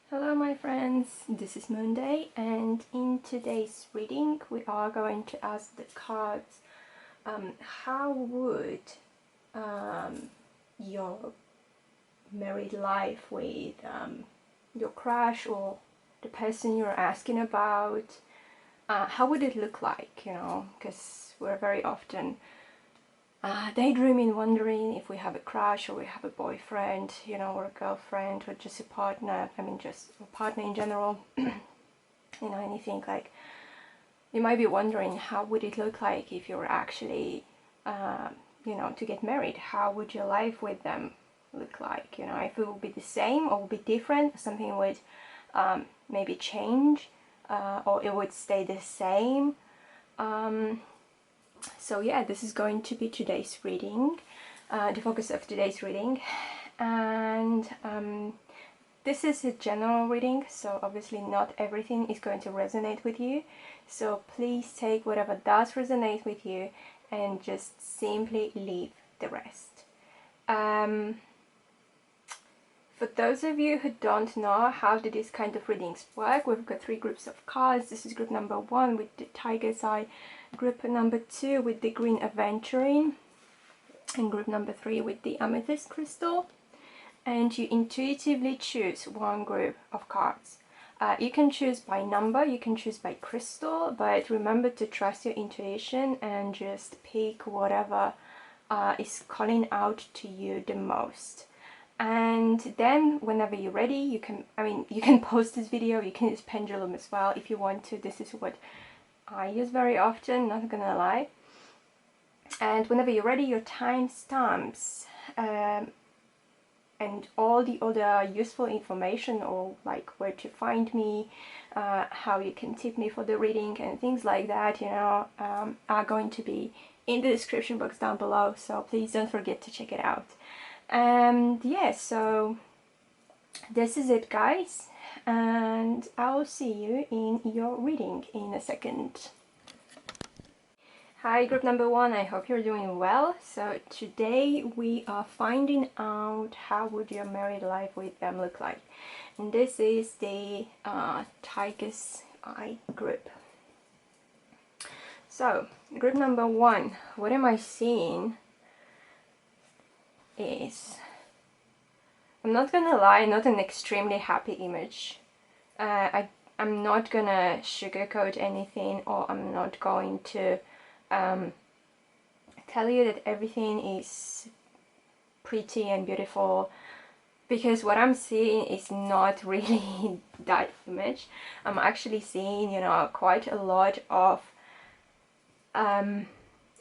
Hello my friends, this is Moonday, and in today's reading we are going to ask the cards how would your married life with your crush or the person you're asking about, how would it look like, because we're very often daydreaming, wondering if we have a crush or we have a boyfriend, or a girlfriend or just a partner. Just a partner in general. Anything like. You might be wondering how would it look like if you were actually, to get married. How would your life with them look like? If it would be the same or would be different. Something would maybe change, or it would stay the same. So yeah, this is going to be today's reading, the focus of today's reading, and this is a general reading, so obviously not everything is going to resonate with you, so please take whatever does resonate with you and just simply leave the rest. For those of you who don't know how do these kind of readings work, we've got 3 groups of cards. This is group number 1 with the tiger's eye, group number 2 with the green Aventurine, and group number 3 with the Amethyst crystal. And you intuitively choose one group of cards. You can choose by number, you can choose by crystal, but remember to trust your intuition and just pick whatever is calling out to you the most. And then whenever you're ready, you can pause this video, you can use pendulum as well if you want to. This is what I use very often, not gonna lie. And whenever you're ready, your timestamps and all the other useful information, or like where to find me, how you can tip me for the reading and things like that, are going to be in the description box down below, so please don't forget to check it out. And yeah, so this is it, guys, and I'll see you in your reading in a second. Hi group number 1, I hope you're doing well. So today we are finding out how would your married life with them look like, and this is the tiger's eye group. So group number 1, what am I seeing is, I'm not gonna lie, not an extremely happy image. I'm not gonna sugarcoat anything, or I'm not going to tell you that everything is pretty and beautiful, because what I'm seeing is not really that image. I'm actually seeing, quite a lot of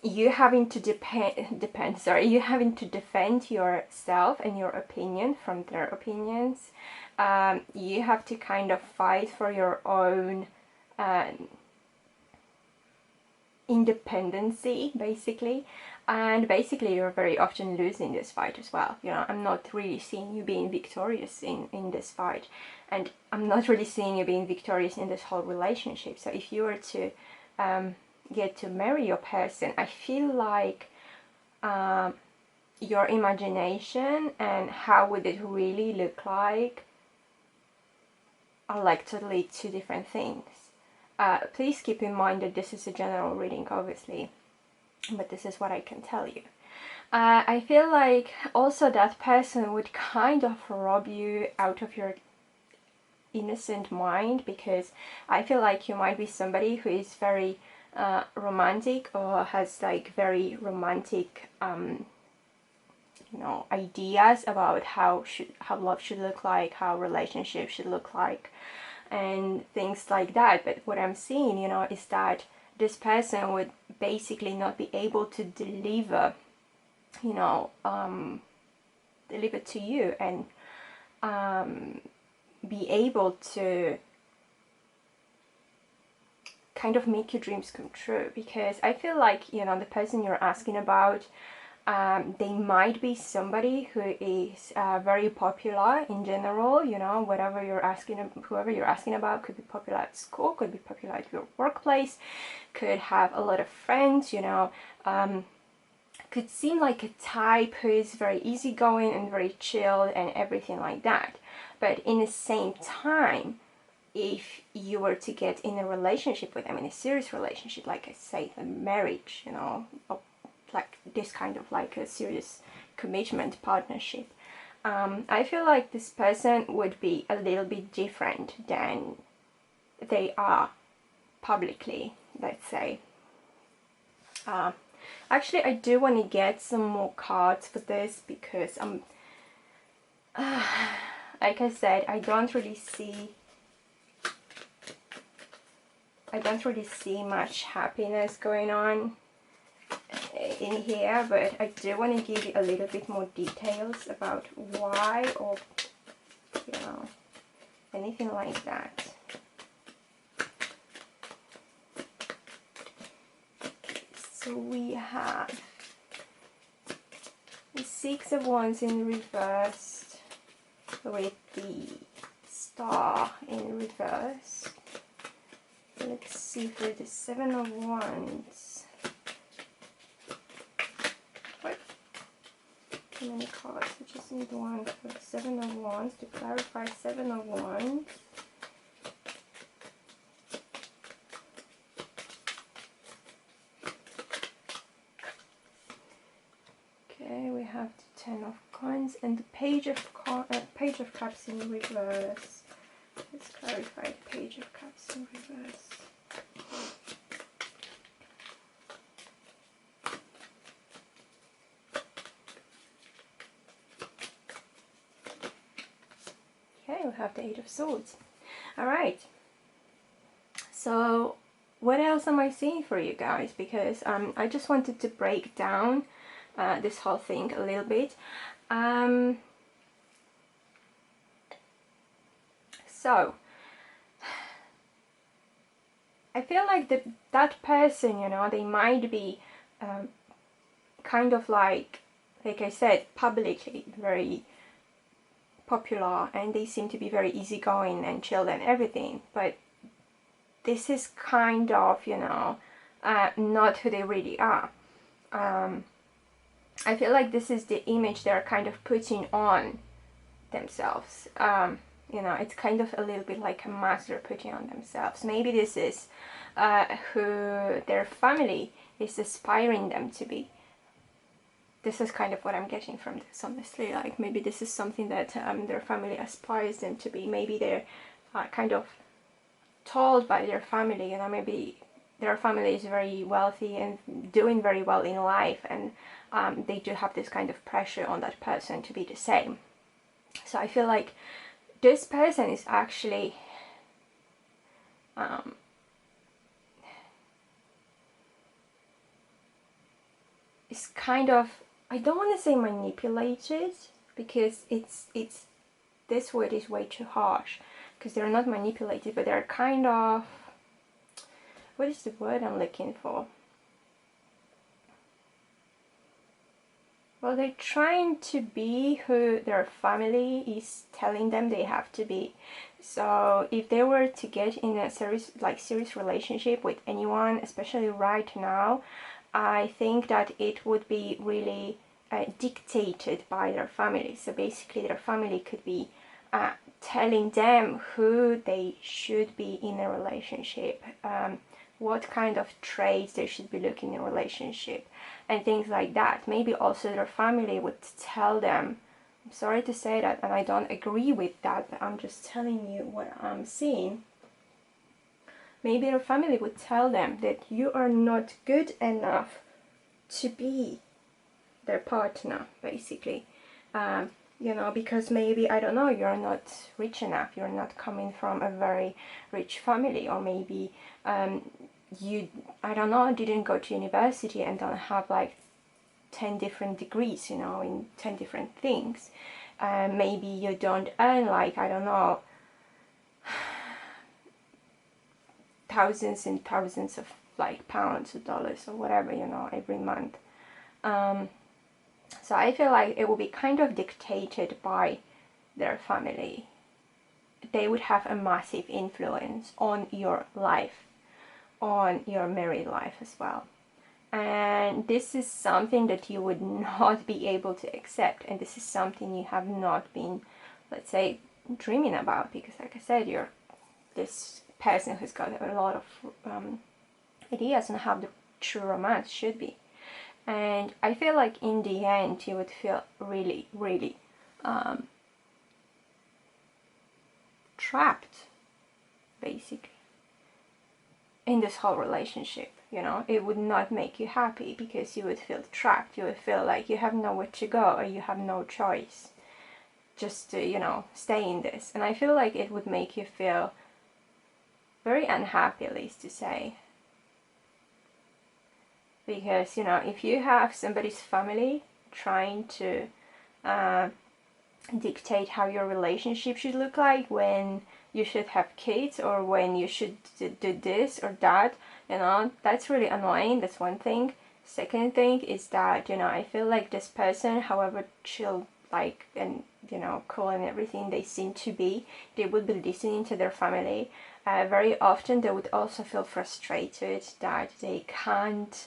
you having to you having to defend yourself and your opinion from their opinions. You have to kind of fight for your own independency, basically, and basically you're very often losing this fight as well. I'm not really seeing you being victorious in this fight, and I'm not really seeing you being victorious in this whole relationship. So if you were to get to marry your person, I feel like your imagination and how would it really look like are like totally 2 different things. Please keep in mind that this is a general reading, obviously, but this is what I can tell you. I feel like also that person would kind of rob you out of your innocent mind, because I feel like you might be somebody who is very romantic, or has like very romantic ideas about how love should look like, how relationships should look like, and things like that. But what I'm seeing, is that this person would basically not be able to deliver deliver to you, and be able to kind of make your dreams come true. Because I feel like, the person you're asking about, they might be somebody who is very popular in general. Whoever you're asking about could be popular at school, could be popular at your workplace, could have a lot of friends, could seem like a type who is very easygoing and very chilled and everything like that. But in the same time, if you were to get in a relationship with them, in a serious relationship, like I say, a marriage, you know, or like this kind of like a serious commitment partnership, I feel like this person would be a little bit different than they are publicly, let's say. Actually, I do want to get some more cards for this because like I said, I don't really see much happiness going on in here, but I do want to give you a little bit more details about why, or you know, anything like that. So we have the Six of Wands in reverse with the Star in reverse. Let's see for the Seven of Wands. What? Too many cards. We just need one for the Seven of Wands to clarify. Seven of Wands. Okay, we have the Ten of Coins and the Page of Cups in reverse. Let's clarify the Page of Cups in reverse. Okay, we have the Eight of Swords. Alright. So, what else am I seeing for you guys? Because I just wanted to break down this whole thing a little bit. So, I feel like that person, you know, they might be kind of like I said, publicly very popular, and they seem to be very easygoing and chilled and everything, but this is kind of, you know, not who they really are. I feel like this is the image they're kind of putting on themselves. You know, it's kind of a little bit like a mask they're putting on themselves. Maybe this is who their family is aspiring them to be. This is kind of what I'm getting from this, honestly. Like, maybe this is something that their family aspires them to be. Maybe they're kind of told by their family, you know, maybe their family is very wealthy and doing very well in life, and they do have this kind of pressure on that person to be the same. So I feel like this person is actually is kind of, I don't want to say manipulated, because it's this word is way too harsh, because they're not manipulated, but they're kind of, what is the word I'm looking for? Well, they're trying to be who their family is telling them they have to be. So if they were to get in a serious relationship with anyone, especially right now, I think that it would be really dictated by their family. So basically their family could be telling them who they should be in a relationship, what kind of traits they should be looking in a relationship, and things like that. Maybe also their family would tell them, I'm sorry to say that, and I don't agree with that, but I'm just telling you what I'm seeing. Maybe their family would tell them that you are not good enough to be their partner, basically. You know, because maybe, I don't know, you're not rich enough, you're not coming from a very rich family, or maybe you, I don't know, didn't go to university and don't have like 10 different degrees, you know, in 10 different things. Maybe you don't earn like, I don't know, thousands and thousands of like pounds or dollars or whatever, you know, every month. So I feel like it will be kind of dictated by their family. They would have a massive influence on your life, on your married life as well. And this is something that you would not be able to accept, and this is something you have not been, let's say, dreaming about, because like I said, you're this person who's got a lot of ideas on how the true romance should be. And I feel like in the end you would feel really, really trapped, basically, in this whole relationship. You know, it would not make you happy because you would feel trapped. You would feel like you have nowhere to go, or you have no choice just to, you know, stay in this. And I feel like it would make you feel very unhappy, at least to say. Because, you know, if you have somebody's family trying to dictate how your relationship should look like, when you should have kids, or when you should do this or that, you know, that's really annoying. That's one thing. Second thing is that, you know, I feel like this person, however chill, like, and, you know, cool and everything they seem to be, they would be listening to their family. Very often they would also feel frustrated that they can't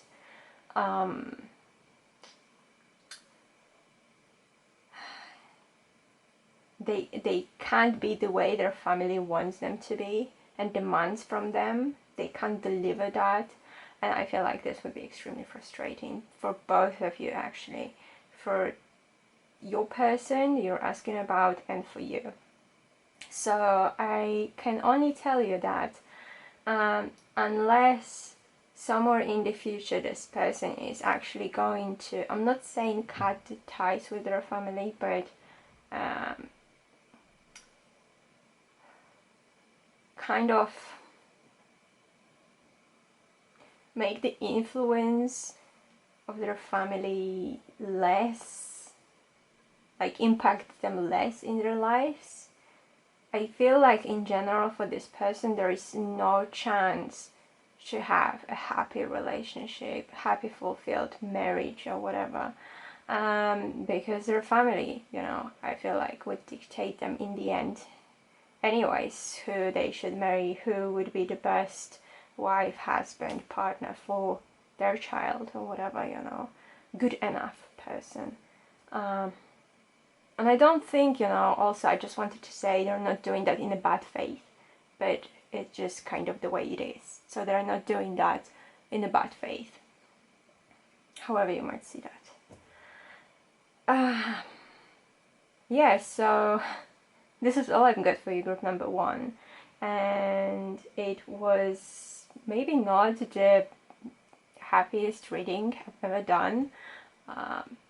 they can't be the way their family wants them to be and demands from them. They can't deliver that, and I feel like this would be extremely frustrating for both of you, actually, for your person you're asking about and for you. So I can only tell you that unless somewhere in the future this person is actually going to, I'm not saying cut the ties with their family, but kind of make the influence of their family less, like impact them less in their lives. I feel like in general for this person there is no chance to have a happy relationship, happy fulfilled marriage or whatever, because their family, you know, I feel like would dictate them in the end anyways who they should marry, who would be the best wife, husband, partner for their child or whatever, you know, good enough person. And I don't think, you know, also I just wanted to say they're not doing that in a bad faith, but it's just kind of the way it is. So they're not doing that in a bad faith, however you might see that. Yeah, so this is all I've got for you, group number 1. And it was maybe not the happiest reading I've ever done.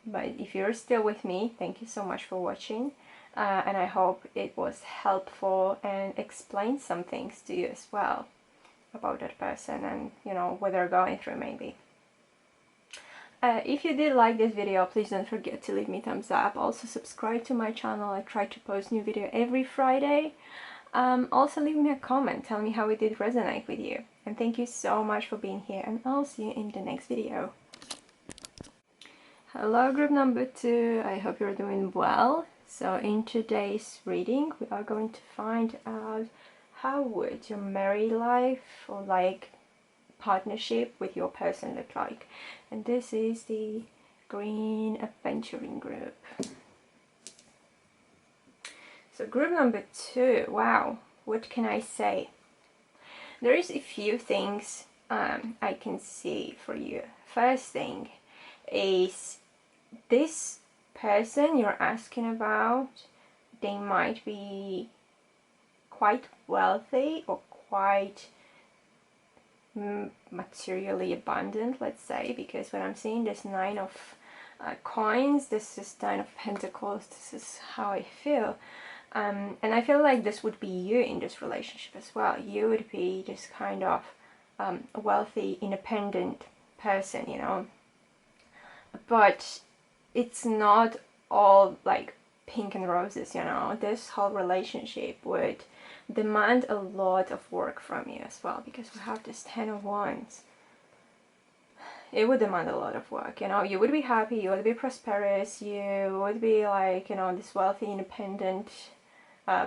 But if you're still with me, thank you so much for watching, and I hope it was helpful and explained some things to you as well about that person and, you know, what they're going through maybe. If you did like this video, please don't forget to leave me a thumbs up. Also subscribe to my channel. I try to post new video every Friday. Also leave me a comment, tell me how it did resonate with you. And thank you so much for being here, and I'll see you in the next video. Hello group number 2, I hope you're doing well. So in today's reading we are going to find out how would your married life or like partnership with your person look like. And this is the green Aventurine group. So group number 2, wow, what can I say? There is a few things I can see for you. First thing is this person you're asking about, they might be quite wealthy or quite materially abundant, let's say, because when I'm seeing this 9 of coins, this is 9 of pentacles, this is how I feel. And I feel like this would be you in this relationship as well. You would be this kind of wealthy, independent person, you know. But it's not all like pink and roses, you know. This whole relationship would demand a lot of work from you as well, because we have this 10 of Wands. It would demand a lot of work, you know. You would be happy, you would be prosperous, you would be like, you know, this wealthy, independent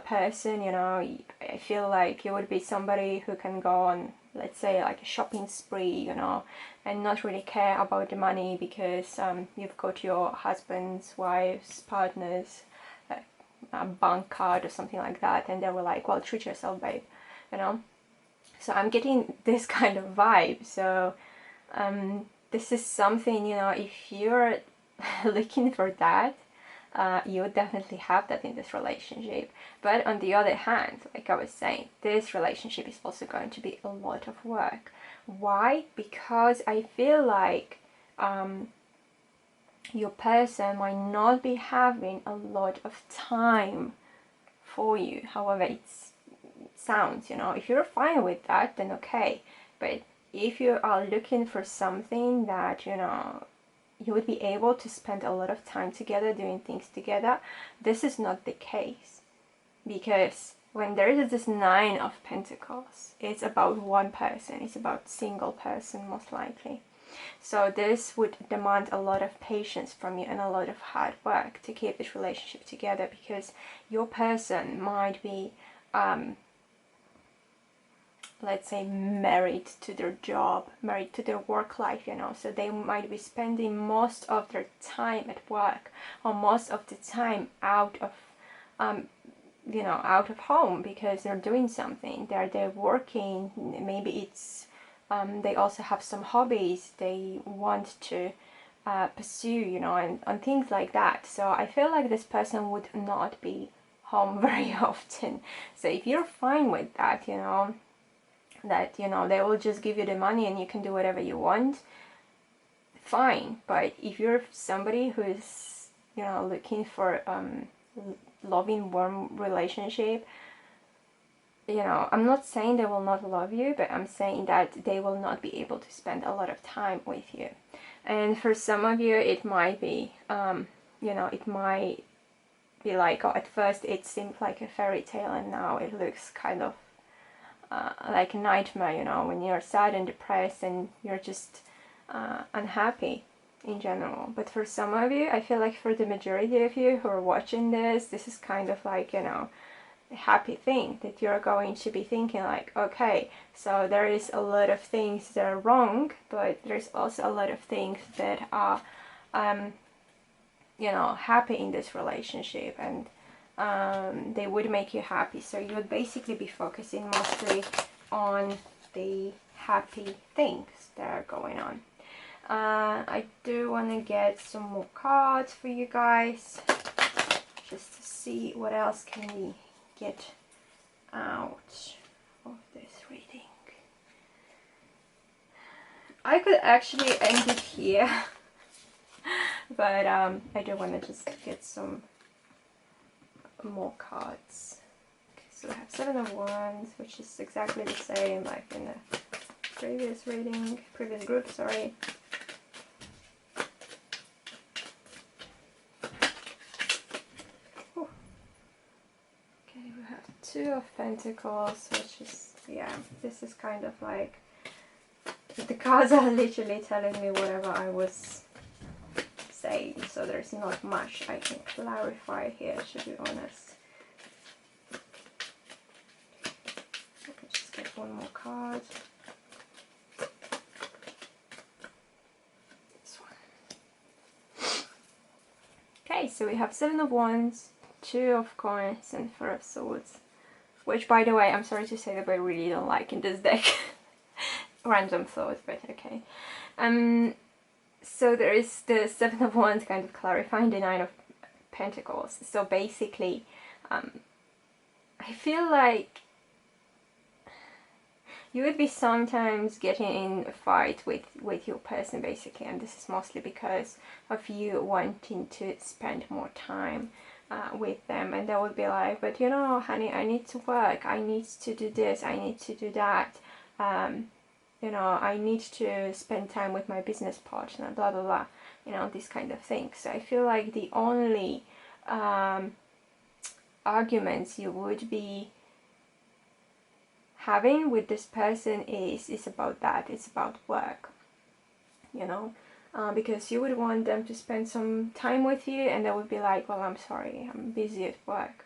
person, you know. I feel like you would be somebody who can go on, let's say, like a shopping spree, you know, and not really care about the money because you've got your husband's, wife's, partner's a bank card or something like that, and they were like, well, treat yourself, babe, you know. So I'm getting this kind of vibe. So this is something, you know, if you're looking for that, you would definitely have that in this relationship. But on the other hand, like I was saying, this relationship is also going to be a lot of work. Why? Because I feel like your person might not be having a lot of time for you. However it sounds, you know, if you're fine with that, then okay. But if you are looking for something that, you know, you would be able to spend a lot of time together doing things together, this is not the case. Because when there is this Nine of Pentacles, it's about one person, it's about single person most likely. So this would demand a lot of patience from you and a lot of hard work to keep this relationship together, because your person might be let's say married to their job, married to their work life, you know, so they might be spending most of their time at work, or most of the time out of you know, out of home, because they're doing something, they're working. Maybe it's they also have some hobbies they want to pursue, you know, and things like that. So I feel like this person would not be home very often. So if you're fine with that, you know, that, you know, they will just give you the money and you can do whatever you want, fine. But if you're somebody who's, you know, looking for loving, warm relationship, you know, I'm not saying they will not love you, but I'm saying that they will not be able to spend a lot of time with you. And for some of you, it might be, you know, it might be like, oh, at first it seemed like a fairy tale, and now it looks kind of like a nightmare, you know, when you're sad and depressed and you're just unhappy in general. But for some of you, I feel like for the majority of you who are watching this, this is kind of like, you know, a happy thing that you're going to be thinking like, okay, so there is a lot of things that are wrong, but there's also a lot of things that are, you know, happy in this relationship, and they would make you happy. So you would basically be focusing mostly on the happy things that are going on. I do want to get some more cards for you guys, just to see what else can we get out of this reading. I could actually end it here, but I do want to just get some more cards. Okay, so I have Seven of Wands, which is exactly the same like in the previous reading, previous group, sorry. Ooh. Okay, we have Two of Pentacles, which is, yeah, this is kind of like, the cards are literally telling me whatever I was saying, so there's not much I can clarify here, to be honest. Let me just get one more card. This one. Okay, so we have Seven of Wands, Two of Coins, and Four of Swords. Which, by the way, I'm sorry to say that I really don't like in this deck. Random thought, but okay. So there is the Seven of Wands kind of clarifying the Nine of Pentacles. So basically, I feel like you would be sometimes getting in a fight with your person, basically, and this is mostly because of you wanting to spend more time with them, and they would be like, but you know, honey, I need to work, I need to do this, I need to do that, you know, I need to spend time with my business partner, blah blah blah, you know, this kind of thing. So I feel like the only arguments you would be having with this person is about that, it's about work, you know, because you would want them to spend some time with you, and they would be like, well, I'm sorry, I'm busy at work.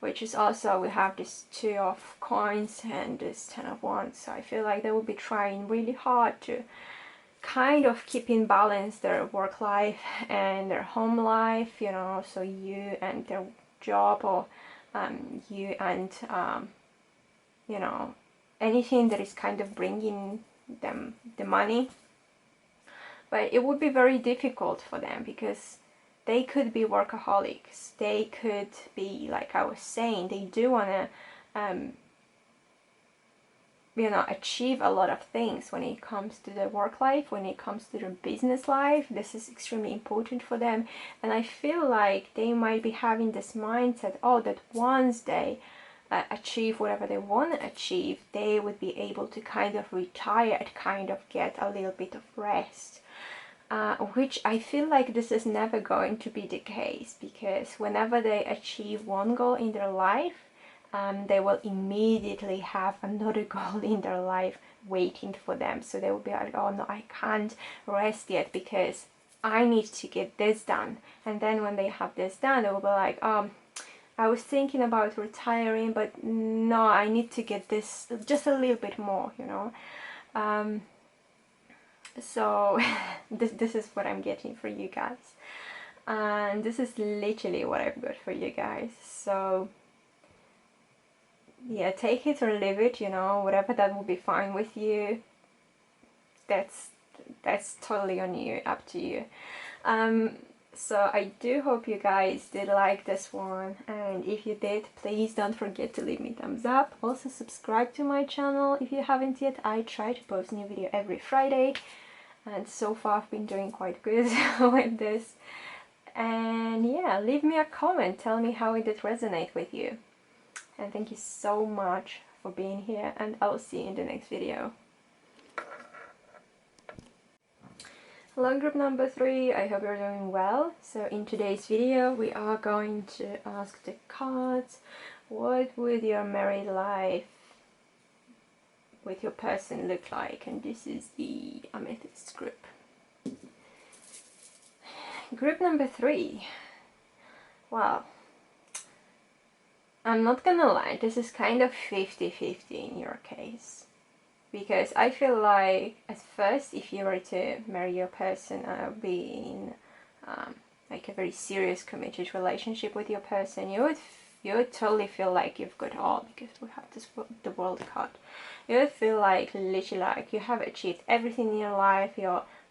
Which is also, we have this Two of Coins and this Ten of Wands, so I feel like they will be trying really hard to kind of keep in balance their work life and their home life, you know, so you and their job, or you and you know, anything that is kind of bringing them the money. But it would be very difficult for them because they could be workaholics. They could be, like I was saying, they do want to you know, achieve a lot of things when it comes to their work life, when it comes to their business life. This is extremely important for them, and I feel like they might be having this mindset, oh, that once they achieve whatever they want to achieve, they would be able to kind of retire and kind of get a little bit of rest. Which I feel like this is never going to be the case, because whenever they achieve one goal in their life, they will immediately have another goal in their life waiting for them. So they will be like, oh no, I can't rest yet because I need to get this done. And then when they have this done, they will be like, I was thinking about retiring, but no, I need to get this just a little bit more, you know. So this is what I'm getting for you guys, and this is literally what I've got for you guys. So yeah, take it or leave it, you know, whatever that will be fine with you. That's totally on you, up to you. So I do hope you guys did like this one, and if you did, please don't forget to leave me a thumbs up. Also subscribe to my channel if you haven't yet. I try to post new video every Friday, and so far I've been doing quite good with this. And yeah, leave me a comment, tell me how it did resonate with you. And thank you so much for being here, and I'll see you in the next video. Hello group number 3, I hope you're doing well. So in today's video we are going to ask the cards, what would your married life with your person look like? And this is the Amethyst group. Group number 3, well, I'm not gonna lie, this is kind of 50-50 in your case. Because I feel like at first, if you were to marry your person, be in like a very serious, committed relationship with your person, you would totally feel like you've got all, because we have this the World card. You would feel like literally like you have achieved everything in your life.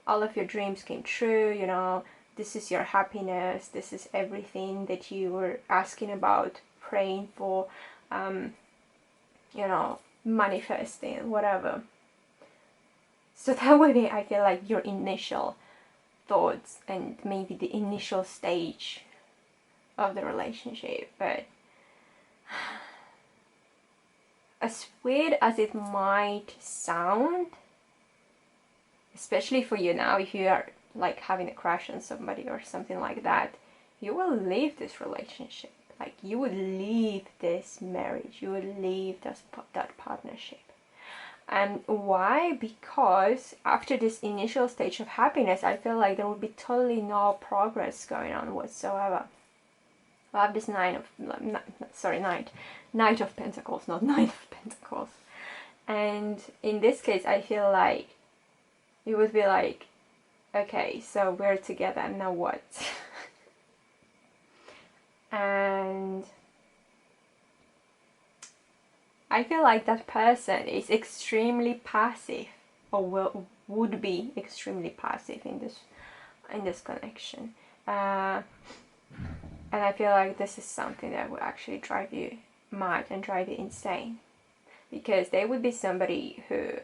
All of your dreams came true. You know, this is your happiness. This is everything that you were asking about, praying for. You know, manifesting, whatever. So that would be, I feel like, your initial thoughts and maybe the initial stage of the relationship. But as weird as it might sound, especially for you now, if you are like having a crush on somebody or something like that, you will leave this relationship. Like, you would leave this marriage, you would leave that partnership. And why? Because after this initial stage of happiness, I feel like there would be totally no progress going on whatsoever. I have this Knight of Pentacles, not Nine of Pentacles. And in this case, I feel like you would be like, okay, so we're together, now what? And I feel like that person is extremely passive, or would be extremely passive in this connection, and I feel like this is something that would actually drive you mad and drive you insane, because they would be somebody who,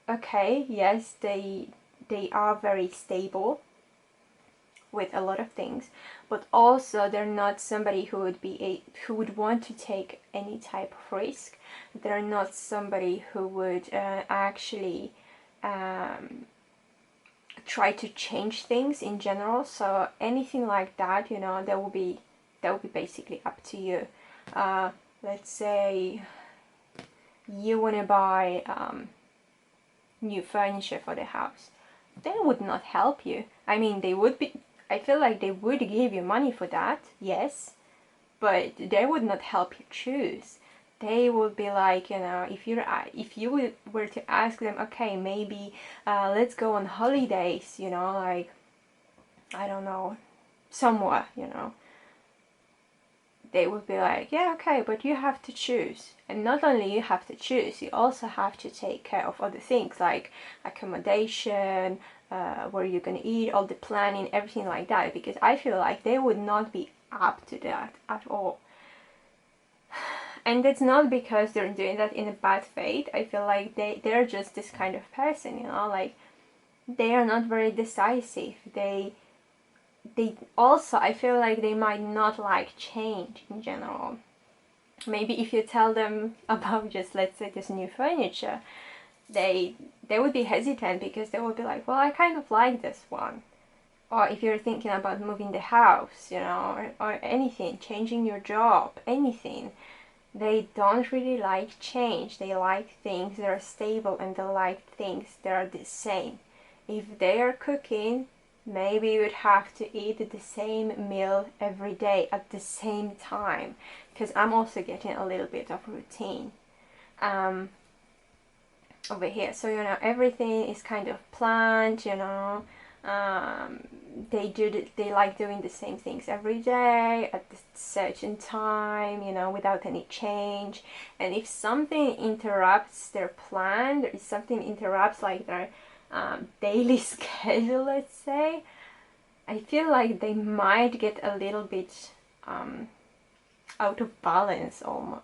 okay, yes, they are very stable with a lot of things, but also they're not somebody who would want to take any type of risk. They're not somebody who would actually try to change things in general. So anything like that, you know, that will be basically up to you. Let's say you want to buy new furniture for the house. They would not help you. I mean, I feel like they would give you money for that, yes, but they would not help you choose. They would be like, you know, if you were to ask them, okay, maybe let's go on holidays, you know, like, I don't know, somewhere, you know, they would be like, yeah, okay, but you have to choose. And not only you have to choose, you also have to take care of other things like accommodation, where you're going to eat, all the planning, everything like that. Because I feel like they would not be up to that at all. And it's not because they're doing that in a bad faith. I feel like they're just this kind of person, you know, like they are not very decisive. They also, I feel like they might not like change in general. Maybe if you tell them about just, let's say, this new furniture, they would be hesitant because they would be like, well, I kind of like this one. Or if you're thinking about moving the house, you know, or anything, changing your job, anything, they don't really like change. They like things that are stable, and they like things that are the same. If they are cooking, maybe you would have to eat the same meal every day at the same time, because I'm also getting a little bit of routine over here. So, you know, everything is kind of planned, you know. They like doing the same things every day at a certain time, you know, without any change. And if something interrupts their plan, if something interrupts like their daily schedule, let's say, I feel like they might get a little bit out of balance almost.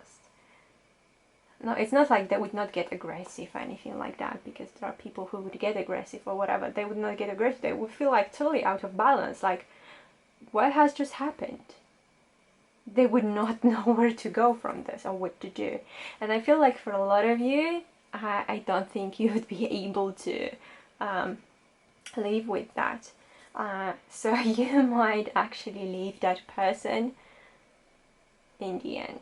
No, it's not like they would not get aggressive or anything like that, because there are people who would get aggressive or whatever. They would not get aggressive. They would feel like totally out of balance. Like, what has just happened? They would not know where to go from this or what to do. And I feel like for a lot of you, I don't think you would be able to live with that. So you might actually leave that person in the end.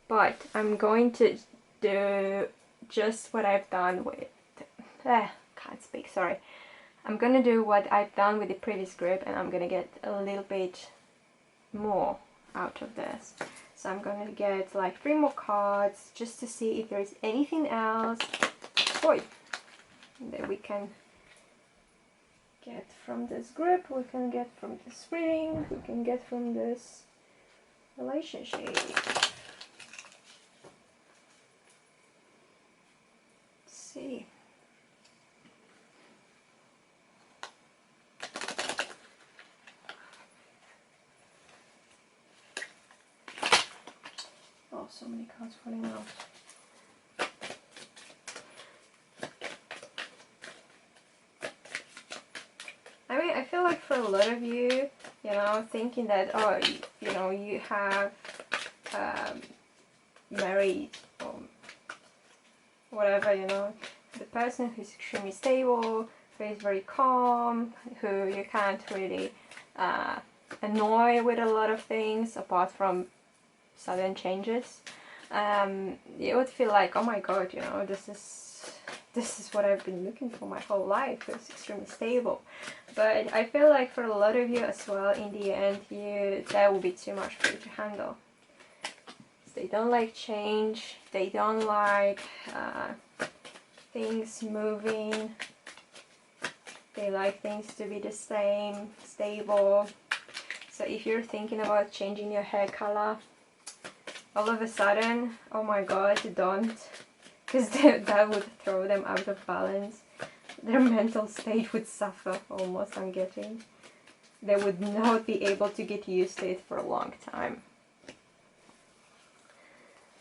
But I'm going to do just what I've done with can't speak, sorry. I'm gonna do what I've done with the previous group, and I'm gonna get a little bit more out of this. So I'm gonna get like 3 more cards just to see if there's anything else that we can get from this group, we can get from this reading, we can get from this relationship. See. Oh, so many cards falling out. I mean, I feel like for a lot of you, you know, thinking that, oh, you know, you have married or whatever, you know, the person who's extremely stable, who is very calm, who you can't really annoy with a lot of things apart from sudden changes. You would feel like, oh my god, you know, this is what I've been looking for my whole life. It's extremely stable. But I feel like for a lot of you as well, in the end, that will be too much for you to handle. They don't like change. They don't like things moving. They like things to be the same, stable. So if you're thinking about changing your hair color, all of a sudden, oh my god, don't, because that would throw them out of balance. Their mental state would suffer almost, I'm getting. They would not be able to get used to it for a long time.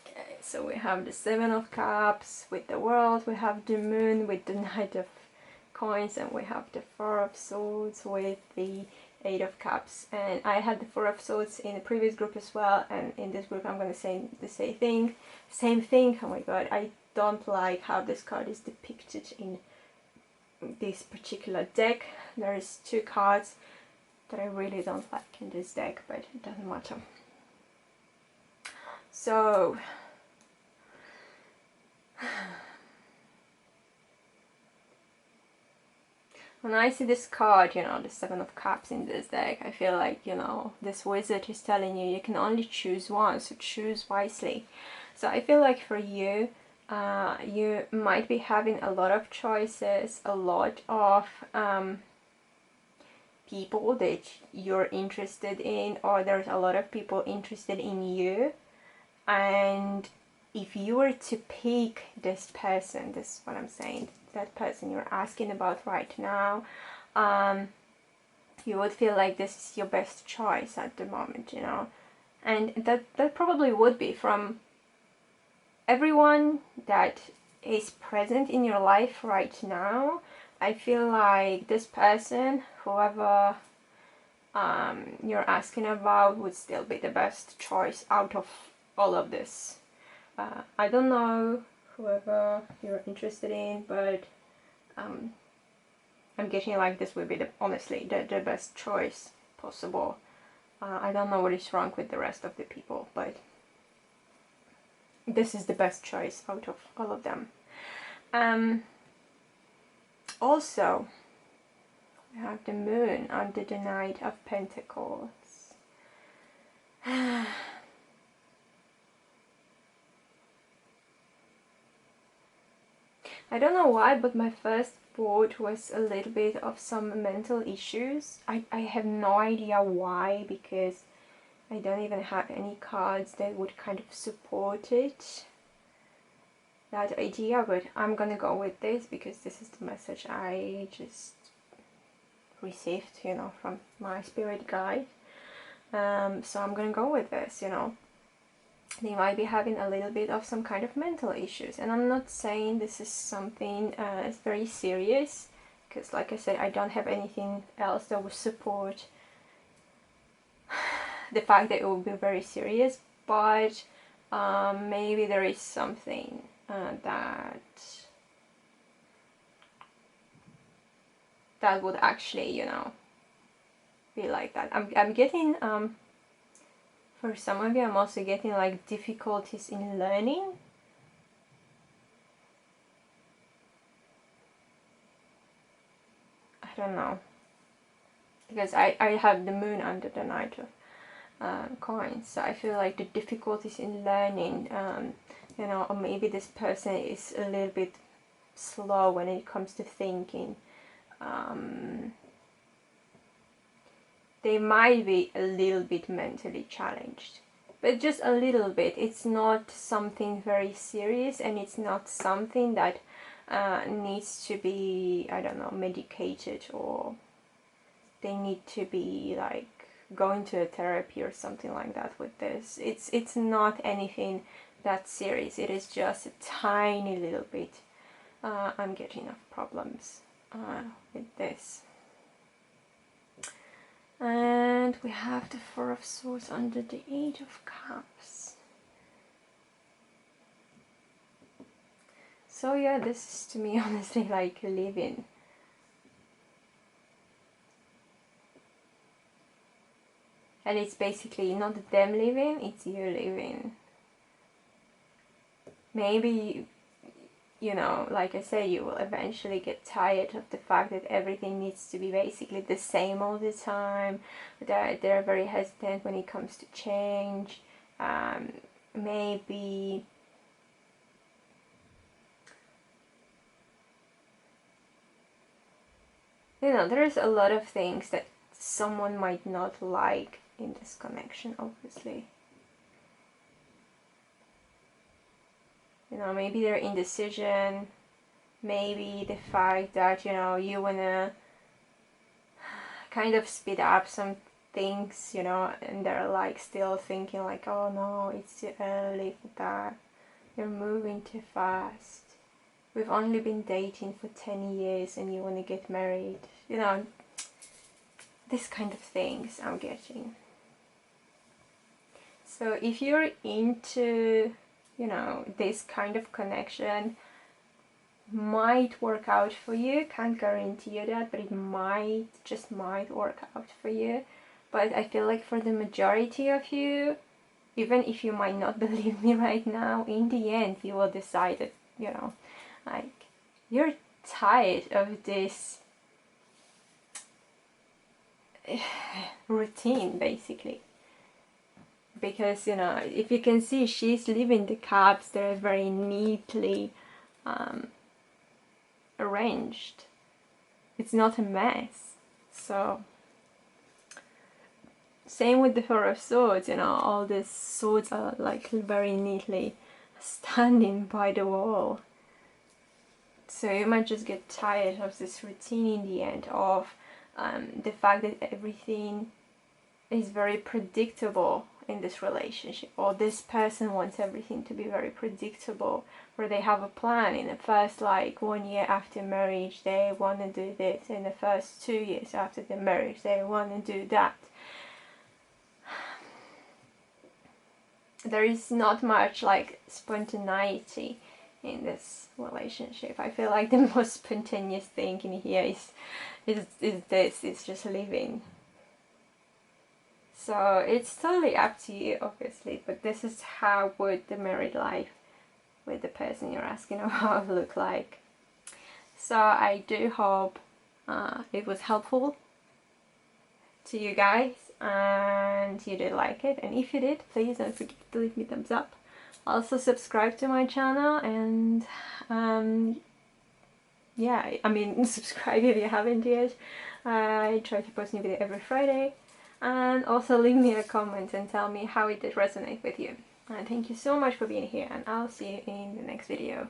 Okay, so we have the 7 of Cups with the World, we have the Moon with the Knight of Coins, and we have the 4 of Swords with the 8 of Cups. And I had the 4 of Swords in the previous group as well, and in this group I'm going to say the same thing. Oh my god, I don't like how this card is depicted in this particular deck. There is 2 cards that I really don't like in this deck, but it doesn't matter. So when I see this card, you know, the 7 of Cups in this deck, I feel like, you know, this wizard is telling you you can only choose one, so choose wisely. So I feel like for you, you might be having a lot of choices, a lot of people that you're interested in, or there's a lot of people interested in you. And if you were to pick this person, this is what I'm saying, that person you're asking about right now, you would feel like this is your best choice at the moment, you know. And that probably would be from everyone that is present in your life right now. I feel like this person, whoever you're asking about, would still be the best choice out of all of this. I don't know whoever you're interested in, but I'm getting like this would be honestly the best choice possible. I don't know what is wrong with the rest of the people, but this is the best choice out of all of them. Also, we have the moon under the Knight of Pentacles. I don't know why, but my first thought was a little bit of some mental issues. I have no idea why, because I don't even have any cards that would kind of support it, that idea, but I'm gonna go with this because this is the message I just received, you know, from my spirit guide. So I'm gonna go with this, you know. They might be having a little bit of some kind of mental issues, and I'm not saying this is something very serious, because like I said, I don't have anything else that would support the fact that it will be very serious, but maybe there is something that would actually, you know, be like that. I'm getting for some of you, I'm also getting like difficulties in learning. I don't know, because I have the moon under the Knight of Coins, so I feel like the difficulties in learning, you know, or maybe this person is a little bit slow when it comes to thinking. They might be a little bit mentally challenged, but just a little bit. It's not something very serious, and it's not something that needs to be, I don't know, medicated, or they need to be like going to a therapy or something like that with this. It's not anything that serious. It is just a tiny little bit. I'm getting enough problems with this. And we have the Four of Swords under the Eight of Cups. So yeah, this is to me honestly like living. And it's basically not them living, it's you living. Maybe, you know, like I say, you will eventually get tired of the fact that everything needs to be basically the same all the time. They're very hesitant when it comes to change. Maybe you know, there's a lot of things that someone might not like in this connection, obviously. You know, maybe their indecision, maybe the fact that, you know, you wanna kind of speed up some things, you know, and they're like still thinking like, oh no, it's too early for that, you're moving too fast, we've only been dating for 10 years and you want to get married, you know, this kind of things I'm getting. So if you're into, you know, this kind of connection, might work out for you. Can't guarantee you that, but it might, just might work out for you. But I feel like for the majority of you, even if you might not believe me right now, in the end you will decide that, you know, like, you're tired of this routine basically. Because, you know, if you can see, she's leaving the cups, they're very neatly arranged. It's not a mess. So Same with the Four of Swords, you know, all these swords are like very neatly standing by the wall. So you might just get tired of this routine in the end, of the fact that everything is very predictable in this relationship, or this person wants everything to be very predictable, where they have a plan. In the first like 1 year after marriage they want to do this, in the first 2 years after the marriage they want to do that. There is not much like spontaneity in this relationship. I feel like the most spontaneous thing in here is this, it's just living. So it's totally up to you, obviously, but this is how would the married life with the person you're asking about look like. So I do hope it was helpful to you guys and you did like it, and if you did, please don't forget to leave me a thumbs up. Also subscribe to my channel, and yeah, I mean subscribe if you haven't yet. I try to post new video every Friday. And also leave me a comment and tell me how it did resonate with you. And thank you so much for being here, and I'll see you in the next video.